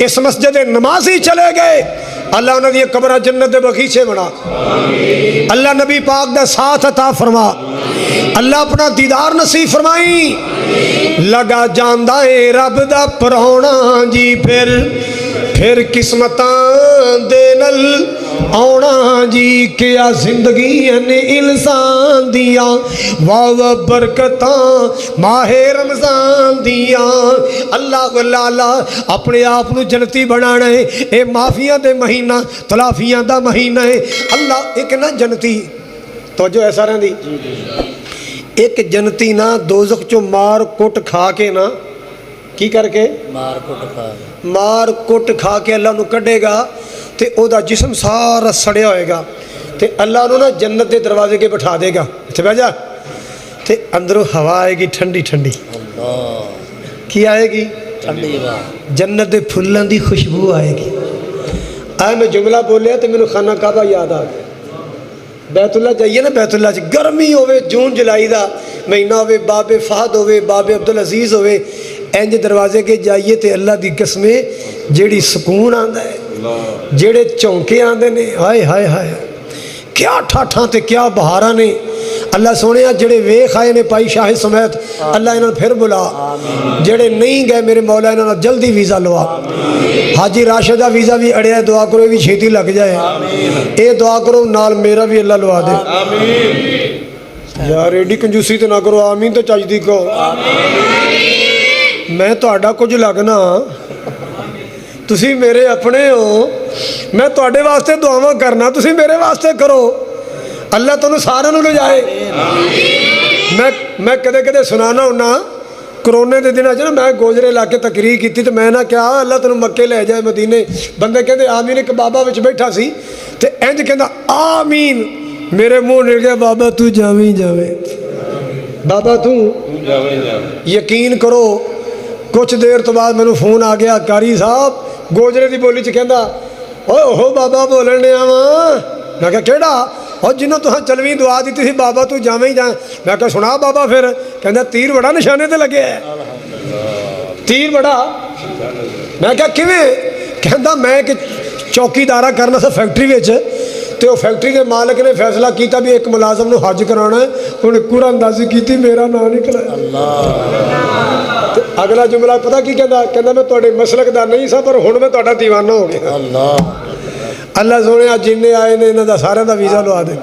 इस मस्जिद नमाजी चले गए, अल्लाह उन्होंने कब्र जन्नत के बगीचे बना। अल्लाह नबी पाक का साथ अता फरमा, अल्लाह अपना दीदार नसीब फरमाई। लगा जांदा है रब दा परौना जी, फिर किस्मतां दे नल आना जी। क्या जिंदगी ने इंसान दिया, वाह बरकतां माहे रमजान दिया। अल्लाह अल्लाह अपने आप को जन्नती बनाना है। ये माफिया दे महीना, तलाफिया दा महीना है। अल्लाह एक ना जन्नती तो जो ऐसा रही, एक जन्नती ना दोज़ख चो मार कुट खा के ना की करके मार कुट खा के अल्लाह नू कढ़ेगा ते ओदा जिस्म सारा सड़िया होएगा ते अल्लाह नू ना जन्नत के दरवाजे के बिठा देगा। इत्थे बैठ जा ते अंदरों हवा आएगी ठंडी ठंडी। की आएगी? ठंडी हवा। जन्नत के फुल्लों की खुशबू आएगी। आए मैं जुमला बोलिया तो मैनू खाना काबा याद आ गया। बैतुल्ला जाइए ना, बैतुल्ला गर्मी होवे, जून जुलाई का महीना होवे, बाबे फहद होवे, बाबे अब्दुल अजीज़ होवे, इंज दरवाजे के जाइए तो अल्लाह की कसमें जेड़ी सुकून आता है, जेड़े झोंके आते ने, हाय हाय हाय क्या ठाठां ते क्या बहारा ने। अल्लाह सोने जेड़े वेख आए ने पाई शाहिद समेत, अल्लाह इन्होंने फिर बुला। जेड़े नहीं गए मेरे मौला इन्होंने जल्दी वीज़ा लवा। हाजी राशिद का वीज़ा भी अड़िया, दुआ करो भी छेती लग जाए। ये दुआ करो नाल मेरा भी अल्लाह लवा दे। यार एडी कंजूसी तो ना करो, आमीन तो चजदी कहो। मैं तुहाडा कुछ लगना, तुसी मेरे अपने हो, मैं तुहाडे वास्ते दुआवां करना, तुसी मेरे वास्ते करो। अल्लाह तुहानू सारिआं नू ले जाए। मैं कदे कदे सुनाना हुन्ना, करोने के दिनों ना मैं गोजरे इलाके तकरीर की तो मैं ना क्या अल्लाह तेन मक्के ले जाए मदीने। बंदे कहते आमीन। एक बाबा विच बैठा सी ते इंज कहंदा आमीन, मेरे मुँह निकल गया बाबा तू जावे जावे, बाबा तू यकीन करो कुछ देर तो बाद मैनू फोन आ गया, कारी साहब गोजरे की बोली च कहंदा ओए ओहो बाबा बोलन दिया वा। मैं क्या केड़ा? और जिन्हों तुहां चलवी दुआ दी थी बाबा तू जावे ही जाए। मैं क्या सुना बाबा फिर? कहंदा तीर बड़ा निशाने ते लगे है, तीर बड़ा। मैं क्या किवें? कहंदा मैं कि चौकीदारा करना सा फैक्ट्री विच, तो फैक्ट्री के मालिक ने फैसला किया भी एक मुलाजम को हज कराना है, उन्हें पूरा अंदाजी की मेरा नाम निकला। अगला जुमला पता की कहता? कहता मैं तुहाडे मसलक दा नहीं सा पर हुण मैं तुहाडा दीवाना हो गया। अल्लाह सोने जिन्ने आए ने इन्हां दा सारिआं दा वीज़ा लवा दे।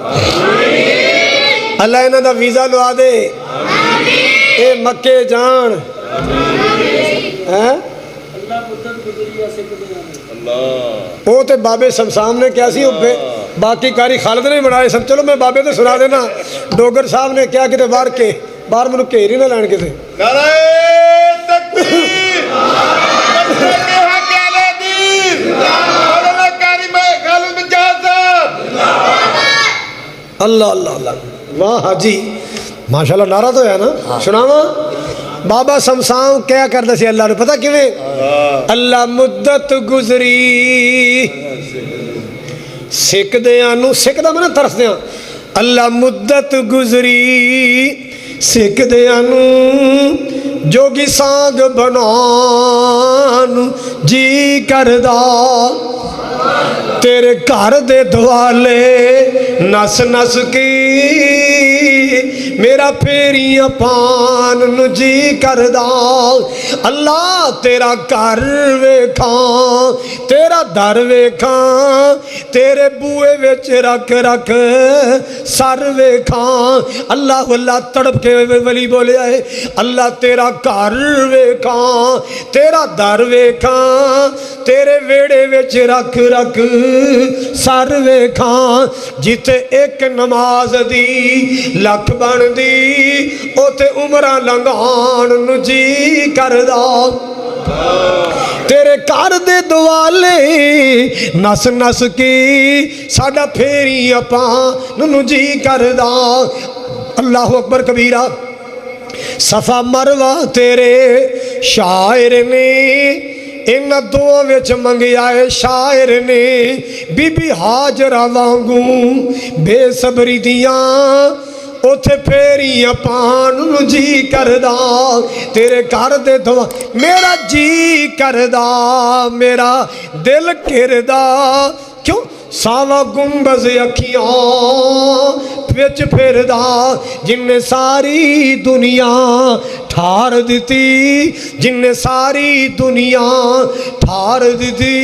अल्लाह इन्हां दा वीज़ा लवा दे, ये मक्के जान हैं। वो तो बाबे शमशाम ने क्या सी, बाकी कारी खालिद ने बनाए सन। चलो मैं बाबे तो सुना देना। डोगर साहब ने क्या किते बाहर मैनू घेर ही ना लैन किते। अल्लाह अल्लाह अल्लाह, वाह हाजी माशाल्लाह, नारा तो है ना। सुनावा बाबा शमशाम क्या करता सी अल्लाह ने पता किवें? अल्लाह मुद्दत गुजरी सिकदियां नू, सिकदा मैं तरसदियां। अल्लाह मुद्दत गुजरी सिकदियां नू, जोगी सांग बनान जी करदा। तेरे घर दे दुआले नस नस की मेरा फेरियां पान नू जी करदा। अल्लाह तेरा घर वेखा, तेरा दर वेखा, तेरे बूए विच रख रख सर वेखा। अल्लाह अल्लाह तड़प के वली बोलिया है। अल्लाह तेरा घर वेखा, तेरा दर वेखा, तेरे वेड़े विच रख रख सर वेखा। जिथे एक नमाज दी लख बनदी, उथे उमरां लंघाण नू जी करदा। तेरे घर दे दुआले नस नस की साडा फेरियां पान नू जी करदा। अल्लाहु अकबर कबीरा। सफा मरवा तेरे शायर ने इन्हां दोआं विच मंगिया है शायर ने। बीबी हाजरा वांगू बेसबरी दियां उथे फेरियां पान नूं जी करदा, तेरे घर दे दुआ मेरा जी करदा, मेरा दिल घिरदा। क्यों? सावा गुंबज अखियां विच फिरदा, जिन्ने सारी दुनिया ठार दिती, जिन्ने सारी दुनिया ठार दिती,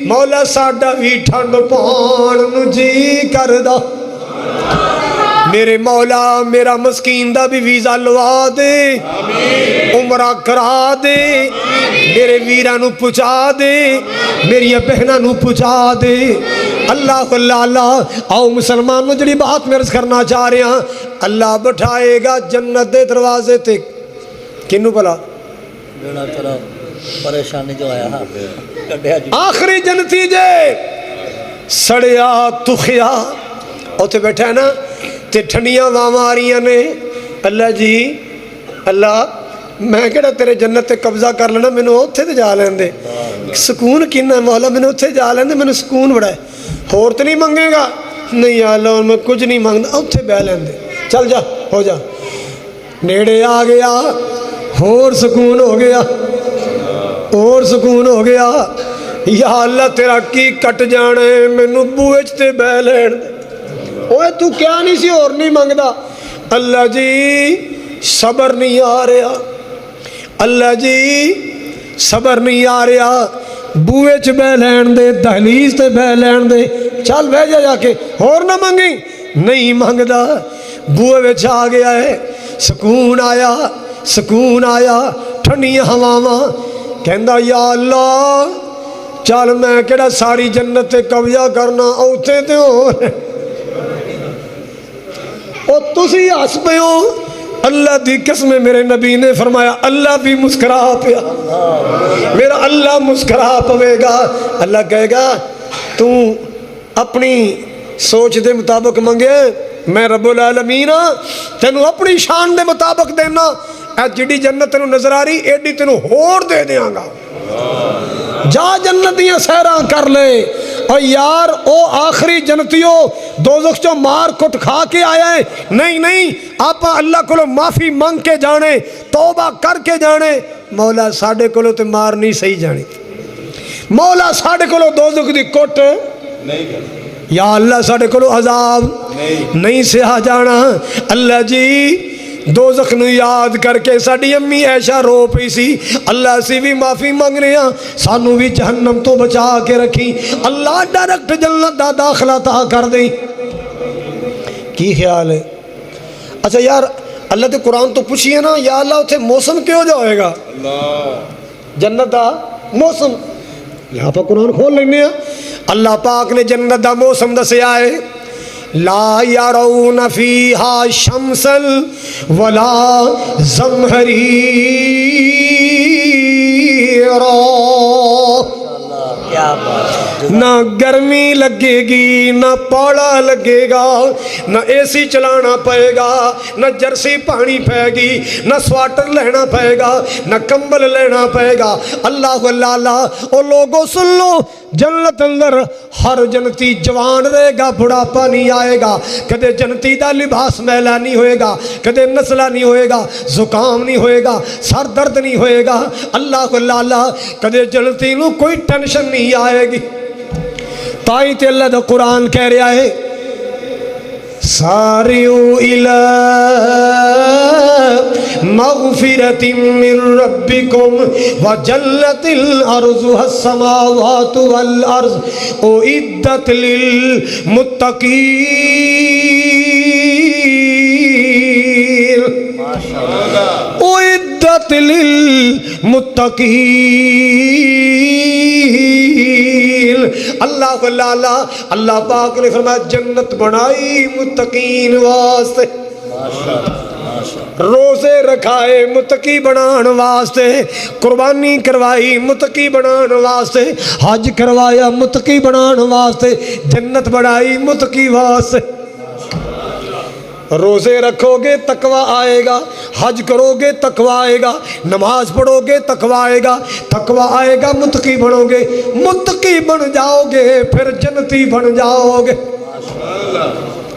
मौला साडा भी ठंड पाण नूं जी करदा। मेरे मौला मेरा मस्कीन दा भी वीज़ा लवा दे, उमरा करा दे, मेरे वीरां नूं पहुँचा दे, मेरिया बहनां नूं पहुँचा दे। अल्लाह अल्लाह अल्लाह। आओ मुसलमानों जी बात मैं अर्ज करना चाह रहा, अल्लाह बिठाएगा जन्नत के दरवाजे ते किनू भला परेशानी जो आया आखिरी जन्नती जे सड़िया तुखिया उत्थे बैठा है ना, ते ठंडियां वावां आ रही ने। अल्लाह जी अल्लाह मैं केड़ा तेरे जन्नत ते कब्जा कर लेना, मैनू उत्थे ते जा लैन दे। सुकून किन्ना मौला, मैनू उत्थे जा लैन दे, मैनू सुकून बड़ा है। होर तो नहीं मंगेगा? नहीं अल्लाह मैं कुछ नहीं मंगदा, उत्थे बह लैन दे, चल जा हो जा। नेड़े आ गया, होर सुकून हो गया, और सुकून हो गया। या अल्लाह तेरा की कट जाना है, मैनू बूहे च ते बह लैन दे। ओए तू क्या नहीं सी होर नहीं मंगदा? अल्लाह जी सबर नहीं आ रहा, अल्लाह जी सबर नहीं आ रहा, बूहे च बह लैन दे, दहलीज ते बह लैन दे, चल बह जा जाके, होर ना मंगी। नहीं मंगदा, बूहे विच आ गया है, सुकून आया, सुकून आया, ठंडियां हवावां। कहंदा या अल्लाह चल मैं केड़ा सारी जन्नत ते कब्जा करना, उत्थे ते होर तुसी हस पे हो। अल्लाह की कसम मेरे नबी ने फरमाया अल्लाह भी मुस्करा पिया, मेरा अल्लाह मुस्करा पवेगा। अल्लाह कहेगा तू अपनी सोच के मुताबिक मंगे, मैं रब्बुल आलमीन तेनू अपनी शान के मुताबिक देना। जिहड़ी जन्नत तेनू नजर आ रही एडी तेनू होर दे देंगा, जा जन्नत दियां सैरां कर ले। और यार ओ आखिरी जन्नतियों दोज़ख चो मार कुट खा के आया है, नहीं नहीं आप अल्लाह को माफ़ी मंग के जाने, तौबा करके जाने। मौला साढ़े को तो मार नहीं सही जानी, मौला साढ़े को दोज़ख दी कुट नहीं, या अल्लाह साढ़े को अजाब नहीं सहा जाना। अल्लाह जी दोज़ख नूं याद करके साडी अम्मी ऐशा रो पई सी। अल्लाह असीं भी माफ़ी मंगने आ, सानू भी जहन्नम तो बचा के रखी। अल्लाह डायरेक्ट जन्नत दा दाखला ता कर दे। की ख्याल है? अच्छा यार अल्लाह तो कुरान तो पूछिए ना, या अल्लाह उत्थे मौसम क्यों जा होएगा? जन्नत दा मौसम यहाँ पर कुरान खोल लेने। अल्लाह पाक ने जन्नत दा मौसम दसिया है, ला यरौन फीहा शमसल वला ज़महरीरा, ना गर्मी लगेगी ना पाला लगेगा, ना एसी चलाना पएगा, ना जर्सी पानी पैगी, ना स्वेटर लेना पएगा, ना कंबल लेना पएगा। अल्लाह अल्लाह। ओ लोगों सुन लो, जन्नत अंदर हर जन्नती जवान रहेगा, बुढ़ापा नहीं आएगा, कदे जन्नती का लिबास मैला नहीं होएगा, कदे नस्ला नहीं होएगा, जुकाम नहीं होएगा, सर दर्द नहीं होएगा। अल्लाह अल्लाह। कदे जन्नती नूं कोई टेंशन नहीं आएगी। ताई ते अल्लाह दा कुरान कह रहा है, सारिउ इला मग़फ़िरतिम मिन रब्बिकुम व जन्नतिल अर्ज़ुहस समावातु वल अर्ज़ उइद्दत लिल मुत्तक़ीन। उइद्दत लिल मुत्तक़ीन। अल्लाह अल्लाह। अल्लाह पाक ने फरमाया जन्नत बनाई मुत्तकीन वास्ते, रोजे रखाए मुत्तकी बनान वास्ते, कुर्बानी करवाई मुत्तकी बनान वास्ते, हज करवाया मुत्तकी बनान वास्ते, जन्नत बनाई मुत्तकी वास्ते। रोजे रखोगे तकवा आएगा, हज करोगे तकवा आएगा, नमाज पढ़ोगे तकवा आएगा, तकवा आएगा मुत्तकी बनोगे, मुत्तकी बन जाओगे फिर जन्नती बन जाओगे।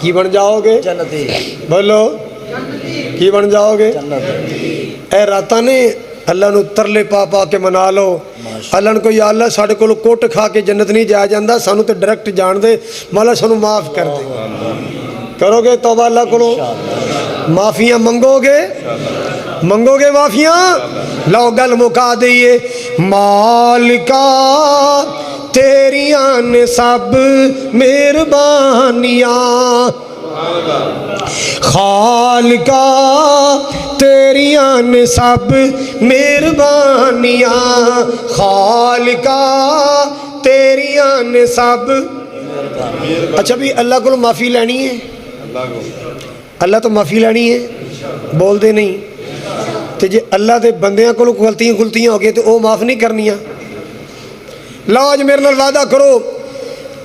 की बन जाओगे? जन्नती बोलो की बन जाओगे? जन्नत ए रातां ने अल्लाह नूं तरले पा पा के मना लो। अल्लाह ने कोई अल्लाह साढ़े कोलों कुट खा के जन्नत नहीं जाया जाता, सानू तो डायरैक्ट जान दे, मौला सानू माफ़ कर दे। करोगे तौबा अल्लाह कोलों? माफियाँ मंगोगे? मंगोगे माफियाँ? लो गल मुका दईए। मालिका तेरियां ने सब मेहरबानियाँ, खालिका तेरियां ने सब मेहरबानियाँ, खालिका तेरियां ने सब। अच्छा भी अल्लाह को माफ़ी लैनी है? अल्लाह तो माफ़ी लैनी है, बोलते नहीं। तो जे अल्लाह के बंदियां को गलतियां गुलतियां हो गई तो वह माफ़ नहीं करनिया। लो अज मेरे नाल वादा करो,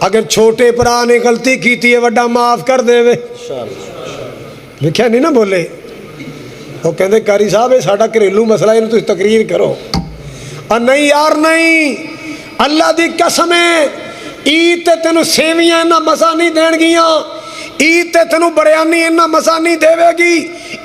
अगर छोटे भरा ने गलती की है वड्डा माफ़ कर देवे। लिखा नहीं ना बोले, वो कहते कारी साहब ये साडा घरेलू मसला, इन्हूं तुसीं तकरीर करो। नहीं यार नहीं, अल्लाह की कसम है, ईद ते तेनू सेवियां इन्ना मसा नहीं देणगियां, ईद ते तेनू बरियानी इन्ना मसा नहीं देवेगी,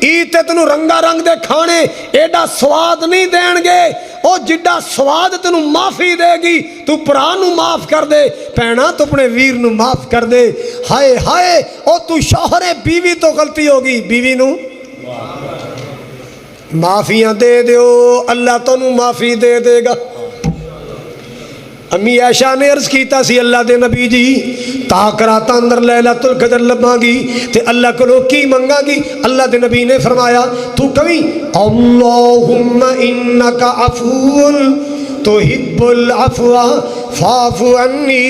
ईद ते तेनू रंगा रंग दे खाने एडा स्वाद नहीं देणगे, ओ जिड्डा स्वाद तेनू माफ़ी देगी। तू भरा नू माफ़ कर दे, भैणा तू अपने वीर नू माफ़ कर दे। हाय हाय ओ तू शौहरे बीवी तो गलती होगी, बीवी नू माफ़ियाँ दे दो, अल्लाह तेनू माफ़ी दे देगा। अम्मी ऐशा ने अर्ज किया सी अल्लाह दे नबी जी ताक रातां अंदर लैलतुल कदर लभांगी ते अल्लाह कोलों की मंगांगी? अल्लाह दे नबी ने फरमाया तू कभी अल्लाहुम्मा इन्नका अफून तुहिब्बुल अफ़्वा फ़ाफ़ु अन्नी,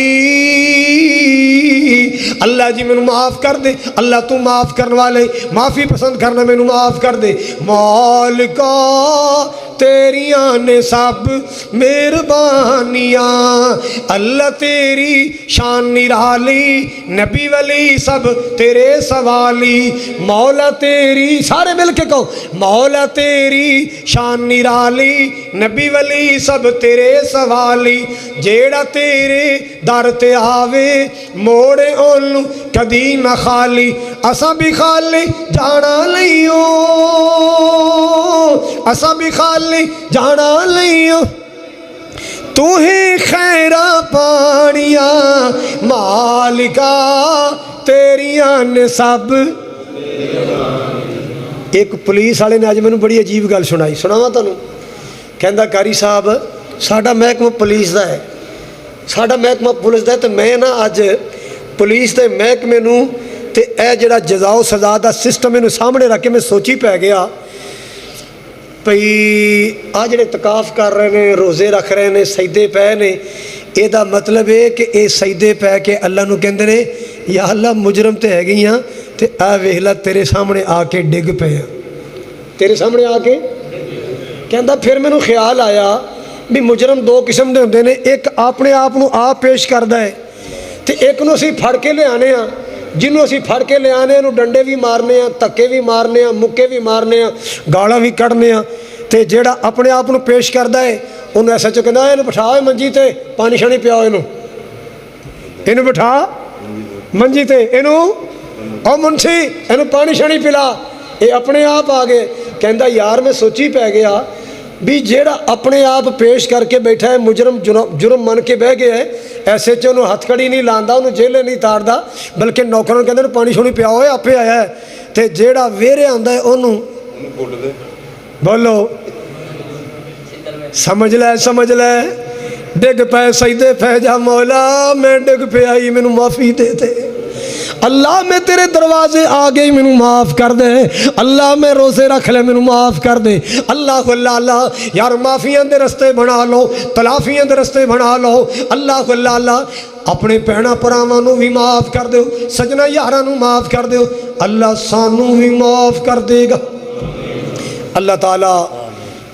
अल्लाह जी मैनू माफ़ कर दे, अल्लाह तू माफ़ करने वाले, माफ़ी पसंद करना, मैनू माफ़ कर दे। मालिका तेरियां ने सब मेहरबानियाँ, अल्लाह तेरी शान निराली, नबी वली सब तेरे सवाली, मौला तेरी, सारे मिल के कहो, मौला तेरी शान निराली, नबी वली सब तेरे सवाली, जेड़ा तेरे दर ते आवे मोड़े ओनू कदी ना खाली, असा भी खाली जाना लियो, असा भी खाली जाना लियो, तू ही खैरा पानिया, मालिका तेरियां ने सब। एक पुलिस वाले ने अज मैनू बड़ी अजीब गल सुनाई, सुनावा तुहानू। कहंदा कारी साहब साडा महकमा पुलिस का है, साडा महकमा पुलिस का, तो मैं ना अज पुलिस के महकमे नू ते ए जिहड़ा जजाओ सज़ा का सिस्टम इनू सामने रख के मैं सोची पै गया भई आ जिहड़े तकाफ कर रहे हैं, रोज़े रख रहे हैं, सजदे पै ने, ਇਹਦਾ मतलब है कि ये सजदे पै के अल्लाह नू कहंदे ने या अल्लाह मुजरम तो है गई हाँ, तो आ वेख ला तेरे सामने आके डिग पे, तेरे सामने आके। कहंदा फिर मैनू ख्याल आया भी मुजरम दो किस्म के होंदे ने, एक अपने आप नू आप पेश करता है, तो एक नू असीं फड़ के लियाने आ, जिन्हों असीं फड़ के लियाने नू डंडे भी मारने आ, धक्के भी मारने आ, मुक्के भी मारने आ, गालां भी कढ़ने आ, तो जिहड़ा अपने आप नू पेश करता है उन्होंने ऐसा चो कहना इन्हूं बिठा मंजी ते पानी शानी पियाओ, इनू बिठा मंजी ते, इनू ओ मुंशी इनू पानी शानी पिला, ये अपने आप आ गए। कहता यार मैं सोची पै गया भी जेड़ा अपने आप पेश करके बैठा है मुजरम जुर्म मन के बह गया है, ऐसे च उन्होंने हथकड़ी नहीं लाता, उन्होंने जेले नहीं तारदा, बल्कि नौकरों कहते पानी शानी पियाओ आपे आया है, तो जेड़ा वेरे आंदा है उन्होंने बोलो समझ लै समझ लै, डिग पै सजदे पै जा मौला मैं डिग पे आई मैनू माफ़ी दे दे, अल्लाह मैं तेरे दरवाजे आ गई मैनू माफ़ कर दे, अल्लाह मैं रोज़े रख ले मैनू माफ़ कर दे। अल्लाह अल्लाह यार माफ़ियां दे रस्ते बना लो, तलाफियां दे रस्ते बना लो। अल्लाह अल्लाह अपने भैणा भरावां नू भी माफ़ कर दो, सजना यारां नू माफ़ कर दो, अल्लाह सानू भी माफ़ कर देगा। अल्लाह ताला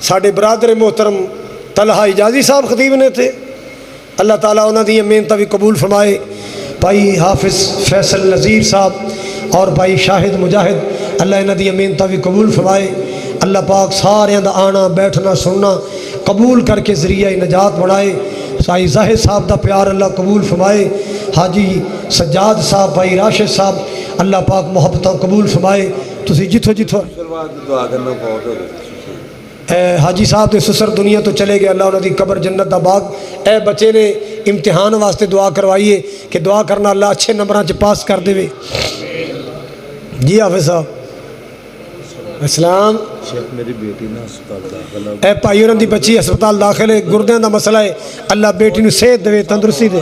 साढ़े बरादर मोहतरम तलहा इजाजी साहब खतीब ने थे, अल्लाह ताला उन्हां दी मेहनत भी कबूल फरमाए। भाई हाफिज़ फैसल नज़ीर साहब और भाई शाहिद मुजाहिद अल्लाह इन्हां दी मेहनत भी कबूल फरमाए। अल्लाह पाक सारियां दा आना बैठना सुनना कबूल करके ज़रिया नजात बनाए। साई जाहिद साहब का प्यार अल्लाह कबूल फरमाए। हाजी सज्जाद साहब, भाई राशिद साहब अल्लाह पाक मोहब्बत कबूल फरमाए। तुसी जिथों जिथों दुआ करना बहुत हो हाजी साहब के सुसर दुनिया तो चले गए, अल्लाह उन्होंने कबर जन्नत का बाग। ए बच्चे ने इम्तिहान वास्ते दुआ करवाइए कि दुआ करना अल्लाह अच्छे नंबरों च पास कर दे। जी हाफिज साहब इस्लाम शेख मेरी बेटी ना अस्पताल दाखिल ए भाई उन्होंने बच्ची अस्पताल दाखिल है, गुरदियां का मसला है, अल्लाह बेटी को सेहत दे, तंदुरुस्ती दे।